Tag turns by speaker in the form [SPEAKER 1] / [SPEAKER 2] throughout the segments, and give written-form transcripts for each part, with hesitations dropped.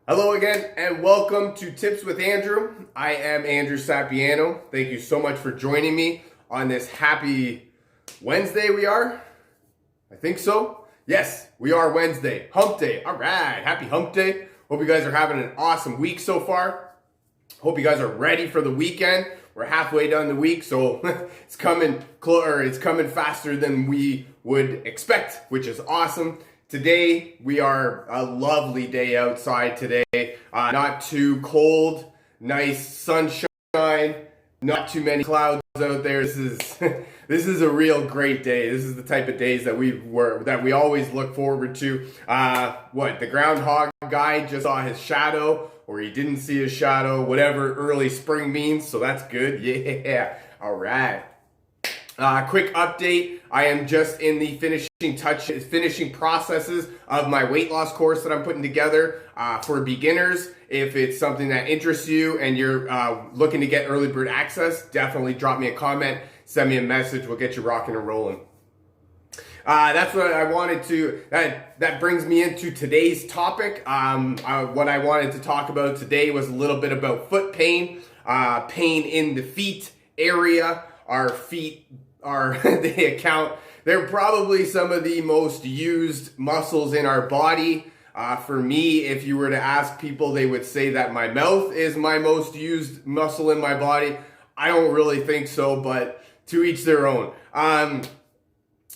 [SPEAKER 1] Hello again and welcome to Tips with Andrew. I am Andrew Sapiano. Thank you so much for joining me on this happy Wednesday we are. I think so. Yes, we are Wednesday. Hump day. All right. Happy hump day. Hope you guys are having an awesome week so far. Hope you guys are ready for the weekend. We're halfway done the week, so it's coming faster than we would expect, which is awesome. Today, we are a lovely day outside today. Not too cold, nice sunshine, not too many clouds out there. This is a real great day. This is the type of days that we always look forward to. The groundhog guy just saw his shadow, or he didn't see his shadow, whatever early spring means, so that's good. Yeah, all right. Quick update, I am just in the finishing processes of my weight loss course that I'm putting together for beginners. If it's something that interests you and you're looking to get early bird access, definitely drop me a comment, send me a message, we'll get you rocking and rolling. That's what I wanted to, that brings me into today's topic. What I wanted to talk about today was a little bit about foot pain, pain in the feet area. Our feet they're probably some of the most used muscles in our body. For me, if you were to ask people, they would say that my mouth is my most used muscle in my body. I don't really think so, but to each their own.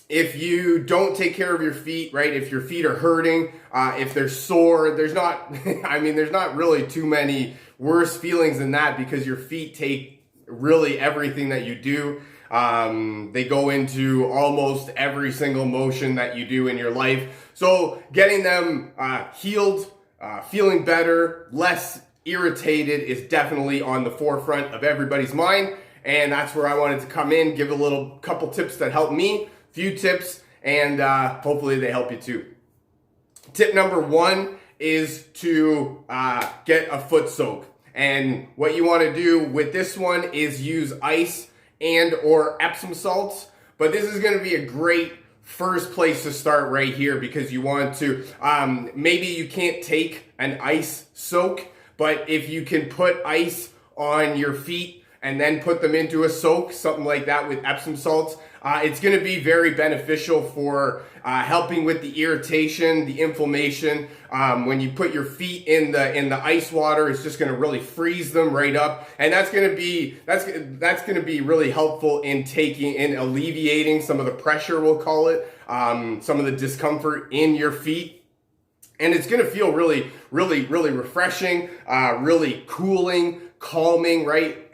[SPEAKER 1] If you don't take care of your feet, right? If your feet are hurting, if they're sore, there's not really too many worse feelings than that, because your feet take really everything that you do. They go into almost every single motion that you do in your life. So getting them healed, feeling better, less irritated is definitely on the forefront of everybody's mind. And that's where I wanted to come in, give a couple tips that help me, few tips, and hopefully they help you too. Tip number one is to get a foot soak. And what you want to do with this one is use ice and or Epsom salts. But this is going to be a great first place to start right here, because you want to, maybe you can't take an ice soak, but if you can put ice on your feet and then put them into a soak, something like that with Epsom salts, it's going to be very beneficial for helping with the irritation, the inflammation. When you put your feet in the ice water, it's just going to really freeze them right up, and that's going to be really helpful in alleviating some of the pressure, we'll call it, some of the discomfort in your feet. And it's going to feel really, really, really refreshing, really cooling, calming, right?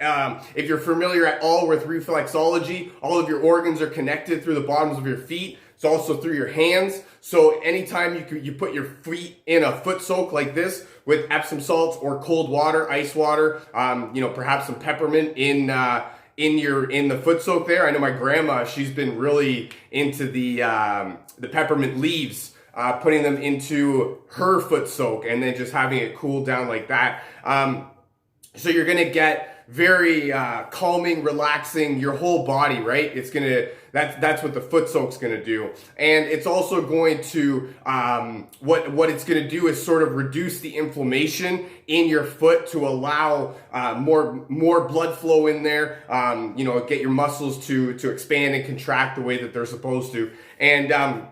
[SPEAKER 1] If you're familiar at all with reflexology, all of your organs are connected through the bottoms of your feet. It's also through your hands. So anytime you put your feet in a foot soak like this with Epsom salts or cold water, ice water, perhaps some peppermint in the foot soak there. I know my grandma, she's been really into the peppermint leaves, putting them into her foot soak and then just having it cool down like that. So you're going to get very calming, relaxing your whole body, right? That's what the foot soak's going to do. And it's also going to, what it's going to do is sort of reduce the inflammation in your foot to allow more blood flow in there, get your muscles to expand and contract the way that they're supposed to. And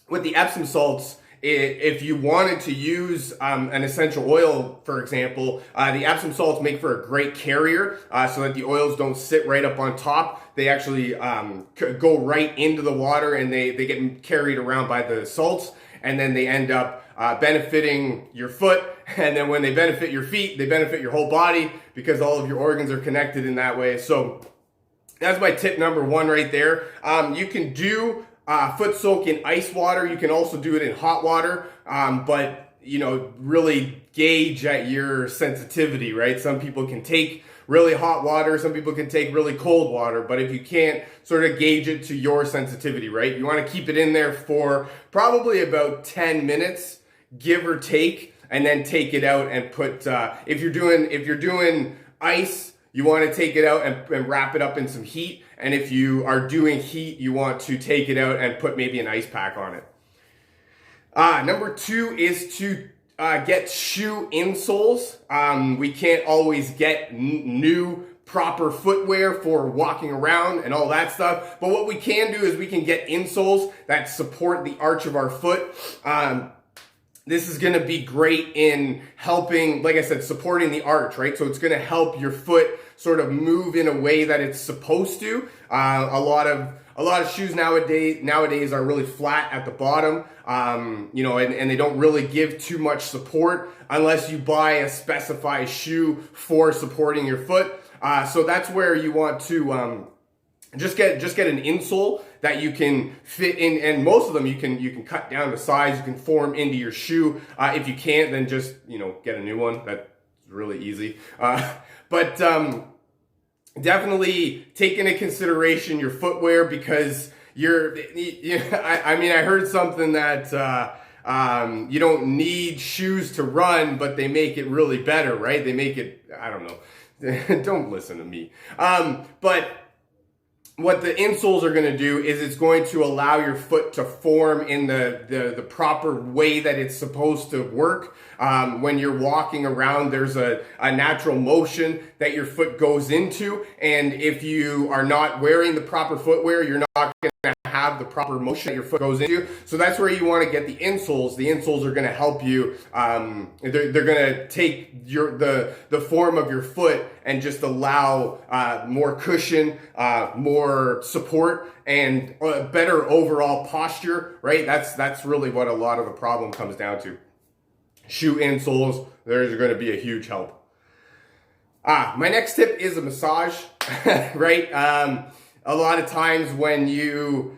[SPEAKER 1] with the Epsom salts, if you wanted to use an essential oil, for example, the Epsom salts make for a great carrier, so that the oils don't sit right up on top. They actually go right into the water, and they get carried around by the salts, and then they end up benefiting your foot. And then when they benefit your feet, they benefit your whole body, because all of your organs are connected in that way. So that's my tip number one right there. You can do foot soak in ice water. You can also do it in hot water, but really gauge at your sensitivity, right? Some people can take really hot water, some people can take really cold water, but if you can't, sort of gauge it to your sensitivity, right? You want to keep it in there for probably about 10 minutes, give or take, and then take it out and put, if you're doing ice, you want to take it out and wrap it up in some heat. And if you are doing heat, you want to take it out and put maybe an ice pack on it. Number two is to get shoe insoles. We can't always get new proper footwear for walking around and all that stuff. But what we can do is we can get insoles that support the arch of our foot. This is going to be great in helping, like I said, supporting the arch, right? So it's going to help your foot sort of move in a way that it's supposed to. A lot of shoes nowadays are really flat at the bottom, and they don't really give too much support unless you buy a specified shoe for supporting your foot. So that's where you want to just get an insole that you can fit in, and most of them you can cut down to size. You can form into your shoe. If you can't, then just get a new one. That's really easy. But definitely take into consideration your footwear, because I heard something that you don't need shoes to run, but they make it really better, right? They make it, I don't know. Don't listen to me. But what the insoles are going to do is it's going to allow your foot to form in the proper way that it's supposed to work. When you're walking around, there's a natural motion that your foot goes into. And if you are not wearing the proper footwear, you're not going to have the proper motion that your foot goes into. So that's where you want to get the insoles. The insoles are going to help you. They're going to take the form of your foot and just allow more cushion, more support, and better overall posture, right? That's really what a lot of the problem comes down to. Shoe insoles, there's going to be a huge help. My next tip is a massage, right? A lot of times when you're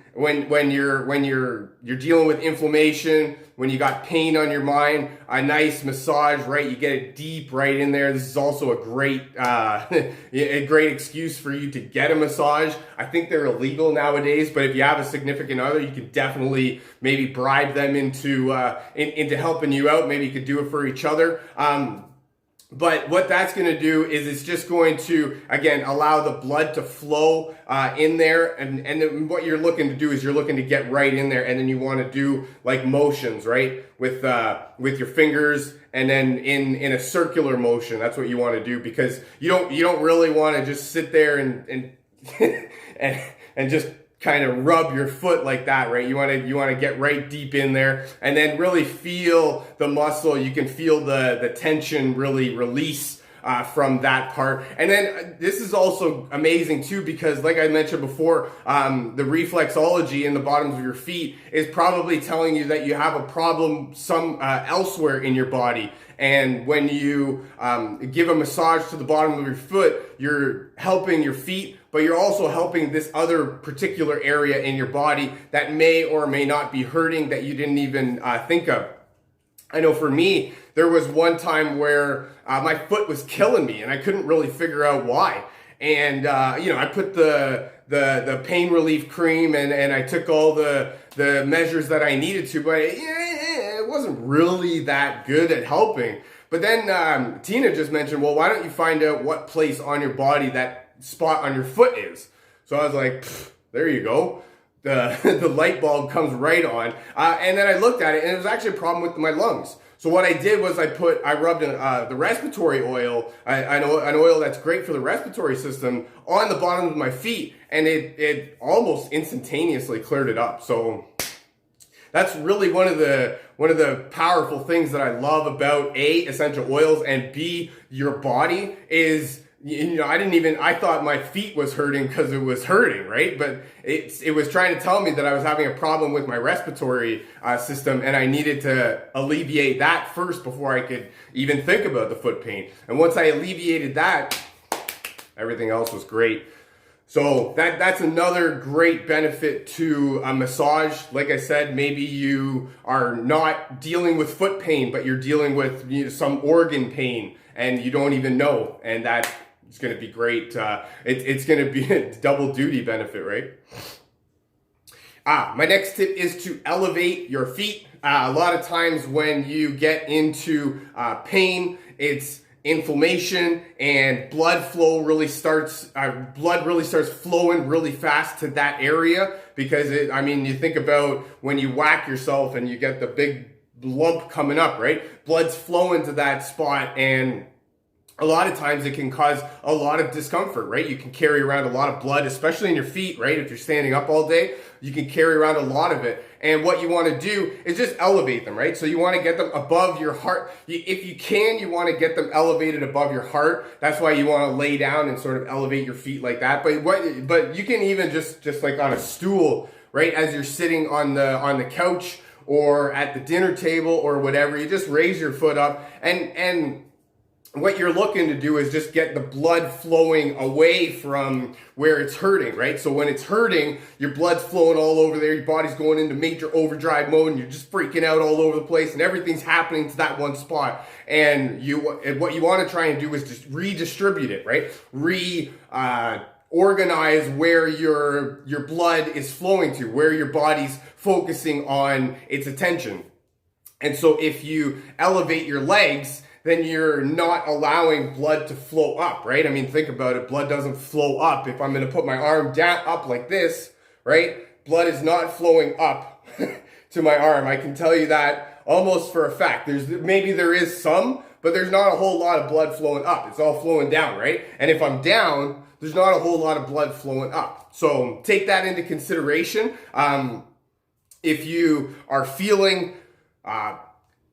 [SPEAKER 1] dealing with inflammation, when you got pain on your mind, a nice massage, right? You get it deep right in there. This is also a great a great excuse for you to get a massage. I think they're illegal nowadays, but if you have a significant other, you can definitely maybe bribe them into helping you out. Maybe you could do it for each other. But what that's going to do is it's just going to, again, allow the blood to flow in there. And then what you're looking to do is you're looking to get right in there. And then you want to do like motions, right? With your fingers, and then in a circular motion. That's what you want to do, because you don't really want to just sit there and and just kind of rub your foot like that, right? You want to get right deep in there and then really feel the muscle. You can feel the tension really release from that part. And then this is also amazing too, because like I mentioned before, the reflexology in the bottoms of your feet is probably telling you that you have a problem elsewhere in your body. And when you give a massage to the bottom of your foot, you're helping your feet, but you're also helping this other particular area in your body that may or may not be hurting that you didn't even think of. I know for me, there was one time where my foot was killing me and I couldn't really figure out why. And, I put the pain relief cream and I took all the measures that I needed to, but it wasn't really that good at helping. But then Tina just mentioned, well, why don't you find out what place on your body that spot on your foot is? So I was like, there you go. The light bulb comes right on. And then I looked at it, and it was actually a problem with my lungs. So what I did was I rubbed the respiratory oil, an oil that's great for the respiratory system, on the bottom of my feet, and it almost instantaneously cleared it up. So that's really one of the powerful things that I love about A, essential oils, and B, your body is, I thought my feet was hurting because it was hurting, right? But it was trying to tell me that I was having a problem with my respiratory system, and I needed to alleviate that first before I could even think about the foot pain. And once I alleviated that, everything else was great. So that's another great benefit to a massage. Like I said, maybe you are not dealing with foot pain, but you're dealing with some organ pain and you don't even know. And that is going to be great. It's going to be a double duty benefit, right? My next tip is to elevate your feet. A lot of times when you get into pain, it's inflammation, and blood starts flowing really fast to that area, because you think about when you whack yourself and you get the big lump coming up, right? Blood's flowing to that spot, and a lot of times it can cause a lot of discomfort, right? You can carry around a lot of blood, especially in your feet, right? If you're standing up all day, you can carry around a lot of it. And what you want to do is just elevate them, right? So you want to get them above your heart. If you can, you want to get them elevated above your heart. That's why you want to lay down and sort of elevate your feet like that. But you can even just like on a stool, right? As you're sitting on the couch or at the dinner table or whatever, you just raise your foot up, and what you're looking to do is just get the blood flowing away from where it's hurting, right? So when it's hurting, your blood's flowing all over there, your body's going into major overdrive mode, and you're just freaking out all over the place, and everything's happening to that one spot. And what you want to try and do is just redistribute it, right? Organize where your blood is flowing to, where your body's focusing on its attention. And so if you elevate your legs, then you're not allowing blood to flow up, right? I mean, think about it. Blood doesn't flow up. If I'm going to put my arm down, up like this, right? Blood is not flowing up to my arm. I can tell you that almost for a fact. Maybe there is some, but there's not a whole lot of blood flowing up. It's all flowing down, right? And if I'm down, there's not a whole lot of blood flowing up. So take that into consideration. If you are feeling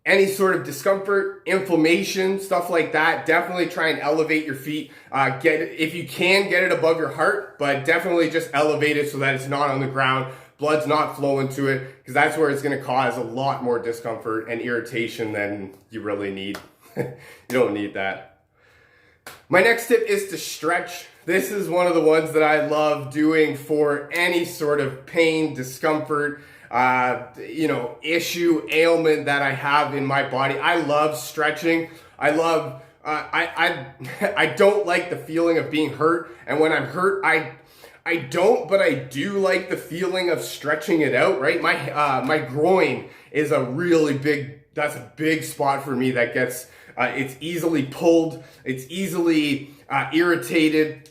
[SPEAKER 1] any sort of discomfort, inflammation, stuff like that, definitely try and elevate your feet. If you can, get it above your heart, but definitely just elevate it so that it's not on the ground. Blood's not flowing to it, because that's where it's going to cause a lot more discomfort and irritation than you really need. You don't need that. My next tip is to stretch. This is one of the ones that I love doing for any sort of pain, discomfort, issue, ailment that I have in my body. I love stretching. I love, I don't like the feeling of being hurt. And when I'm hurt, I don't, but I do like the feeling of stretching it out, right? My groin is that's a big spot for me that gets, it's easily pulled. It's easily irritated.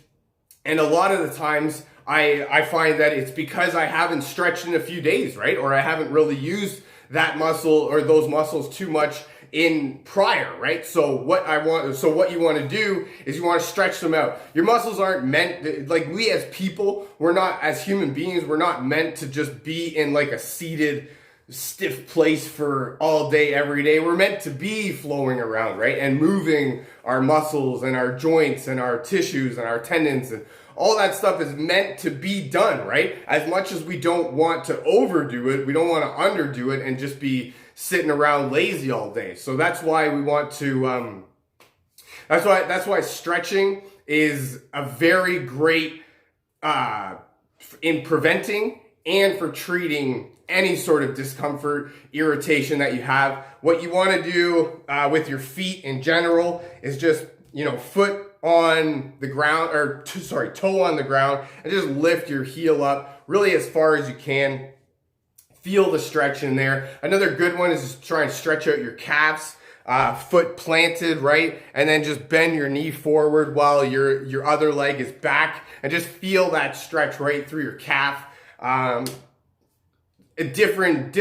[SPEAKER 1] And a lot of the times, I find that it's because I haven't stretched in a few days, right? Or I haven't really used that muscle or those muscles too much in prior, right? So what you want to do is you want to stretch them out. Your muscles aren't meant, like we as people, as human beings, we're not meant to just be in like a seated, stiff place for all day, every day. We're meant to be flowing around, right? And moving our muscles and our joints and our tissues and our tendons, and all that stuff is meant to be done, right? As much as we don't want to overdo it, we don't want to underdo it and just be sitting around lazy all day. So that's why we want to, that's why stretching is a very great, in preventing and for treating any sort of discomfort, irritation that you have. What you want to do with your feet in general is just, foot on the ground, toe on the ground, and just lift your heel up really as far as you can. Feel the stretch in there. Another good one is just try and stretch out your calves, foot planted, right? And then just bend your knee forward while your other leg is back, and just feel that stretch right through your calf. Different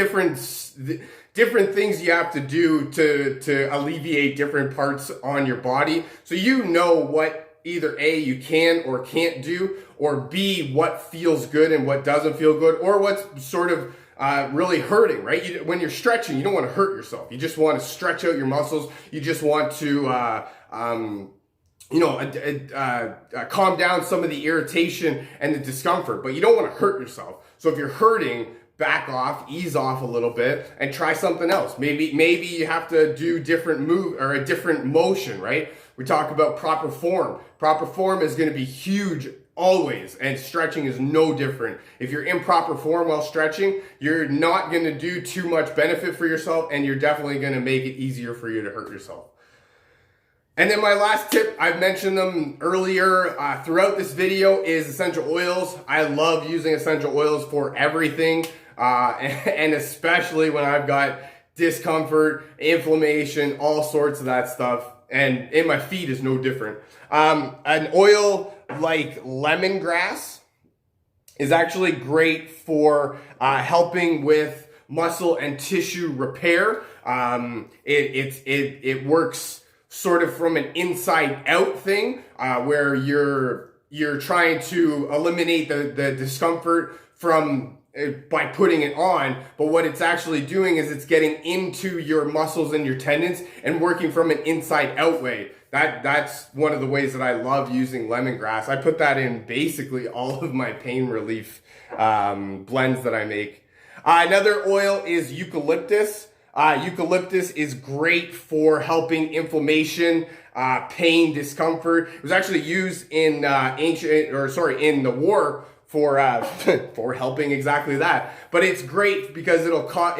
[SPEAKER 1] things you have to do to alleviate different parts on your body. So you know what either A, you can or can't do, or B, what feels good and what doesn't feel good, or what's sort of really hurting, right? When you're stretching, you don't want to hurt yourself. You just want to stretch out your muscles. You just want to calm down some of the irritation and the discomfort, but you don't want to hurt yourself. So if you're hurting, back off, ease off a little bit, and try something else. Maybe you have to do different move or a different motion, right? We talk about proper form. Proper form is going to be huge always, and stretching is no different. If you're in proper form while stretching, you're not going to do too much benefit for yourself, and you're definitely going to make it easier for you to hurt yourself. And then my last tip, I've mentioned them earlier throughout this video, is essential oils. I love using essential oils for everything, and especially when I've got discomfort, inflammation, all sorts of that stuff. And in my feet is no different. An oil like lemongrass is actually great for helping with muscle and tissue repair. It works sort of from an inside out thing, where you're trying to eliminate the discomfort from by putting it on, but what it's actually doing is it's getting into your muscles and your tendons and working from an inside out way. That's one of the ways that I love using lemongrass. I put that in basically all of my pain relief blends that I make. Another oil is eucalyptus. Eucalyptus is great for helping inflammation, pain, discomfort. It was actually used in in the war for for helping exactly that. But it's great because it'll cause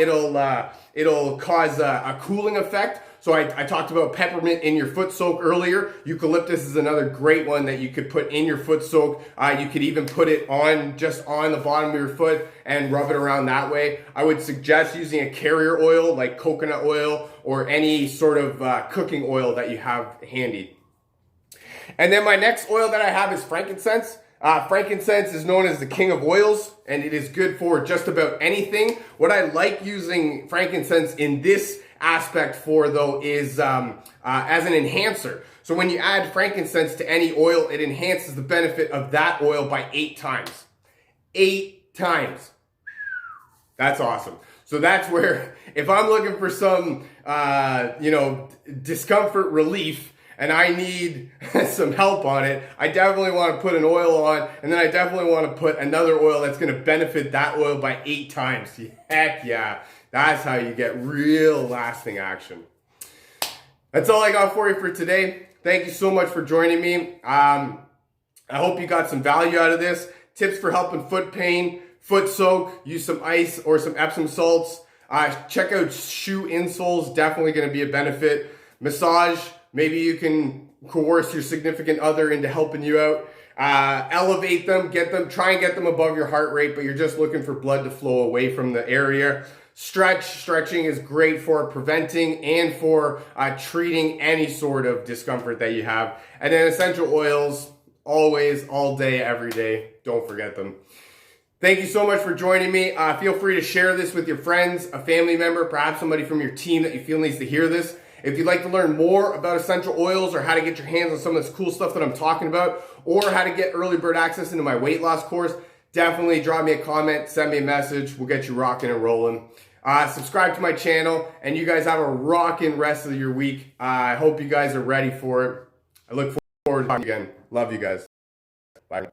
[SPEAKER 1] a cooling effect. So I talked about peppermint in your foot soak earlier. Eucalyptus is another great one that you could put in your foot soak. You could even put it just on the bottom of your foot and rub it around that way. I would suggest using a carrier oil like coconut oil or any sort of cooking oil that you have handy. And then my next oil that I have is frankincense. Frankincense is known as the king of oils, and it is good for just about anything. What I like using frankincense in this aspect for, though, is as an enhancer. So when you add frankincense to any oil, it enhances the benefit of that oil by 8 times. 8 times. That's awesome. So that's where, if I'm looking for some, discomfort relief, and I need some help on it, I definitely want to put an oil on, and then I definitely want to put another oil that's going to benefit that oil by 8 times. Heck yeah. That's how you get real lasting action. That's all I got for you for today. Thank you so much for joining me. I hope you got some value out of this. Tips for helping foot pain, foot soak, use some ice or some Epsom salts. Check out shoe insoles, definitely going to be a benefit. Massage, maybe you can coerce your significant other into helping you out. Elevate them, try and get them above your heart rate, but you're just looking for blood to flow away from the area. Stretching is great for preventing and for treating any sort of discomfort that you have. And then essential oils, always, all day, every day. Don't forget them. Thank you so much for joining me. Feel free to share this with your friends, a family member, perhaps somebody from your team that you feel needs to hear this. If you'd like to learn more about essential oils or how to get your hands on some of this cool stuff that I'm talking about, or how to get early bird access into my weight loss course, definitely drop me a comment, send me a message. We'll get you rocking and rolling. Subscribe to my channel, and you guys have a rocking rest of your week. I hope you guys are ready for it. I look forward to talking again. Love you guys. Bye.